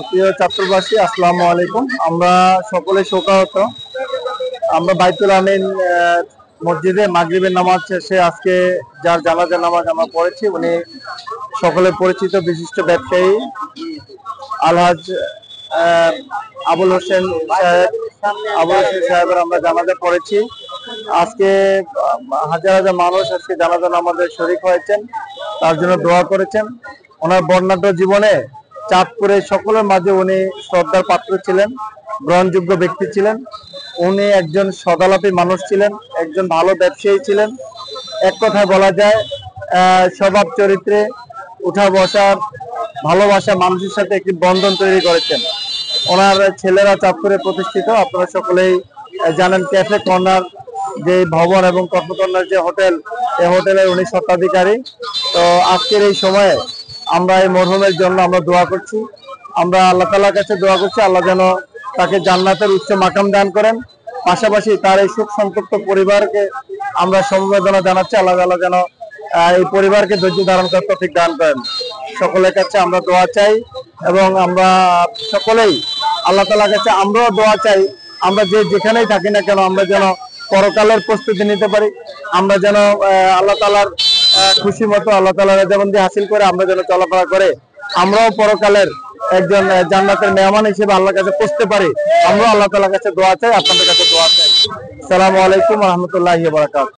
প্রিয় ছাত্রবাসী, আসসালামু আলাইকুম। আমরা সকলে শোকাহত। আমরা বাইতুল আমিন মসজিদে মাগরিবের নামাজ শেষে আজকে যার জানাজার নামাজ আমরা পড়েছি, উনি সকলে পরিচিত বিশিষ্ট ব্যবসায়ী আলহাজ আবুল হোসেন সাহেবের আমরা জানাজা পড়েছি। আজকে হাজার হাজার মানুষ আজকে জানাজা নামাজে শরীক হয়েছেন, তার জন্য দোয়া করেছেন। ওনার বর্ণাঢ্য জীবনে চাঁদপুরে সকলের মাঝে উনি শ্রদ্ধার পাত্র ছিলেন, গ্রহণযোগ্য ব্যক্তি ছিলেন। উনি একজন সদালাপী মানুষ ছিলেন, একজন ভালো ব্যবসায়ী ছিলেন। এক কথায় বলা যায় স্বভাব চরিত্রে উঠা বসার ভালোবাসা মানুষের সাথে একটি বন্ধন তৈরি করেছেন। ওনার ছেলেরা চাঁদপুরে প্রতিষ্ঠিত, আপনারা সকলেই জানেন। ক্যাফে কর্নার যে ভবন এবং কর্মকর্নার যে হোটেল, এই হোটেলের উনি স্বত্বাধিকারী। তো আজকের এই সময়ে আমরা এই মরহুমের জন্য আমরা দোয়া করছি। আমরা আল্লাহ তাআলার কাছে দোয়া করছি, আল্লাহ যেন তাকে জান্নাতের উচ্চ মাকাম দান করেন। পাশাপাশি তার এই শোক সন্তপ্ত পরিবারকে আমরা সমবেদনা জানাচ্ছি। আল্লাহ তাআলা যেন এই পরিবারকে ধৈর্য ধারণ করার তৌফিক দান করেন। সকলের কাছে আমরা দোয়া চাই এবং আমরা সকলেই আল্লাহ তাআলার কাছে আমরাও দোয়া চাই। আমরা যেখানেই থাকি না কেন, আমরা যেন পরকালের প্রস্তুতি নিতে পারি। আমরা যেন আল্লাহ তাআলার খুশি মতো আল্লাহ তাআলার রেজামন্দি হাসিল করে আমরা যেন চলাফেরা করে আমরাও পরকালের একজন জান্নাতের মেহমান হিসেবে আল্লাহর কাছে পৌঁছতে পারি। আমরাও আল্লাহ তাআলার কাছে দোয়া চাই, আপনাদের কাছে দোয়া চাই। আসসালামু আলাইকুম ওয়া রাহমাতুল্লাহি ওয়া বারাকাতুহু।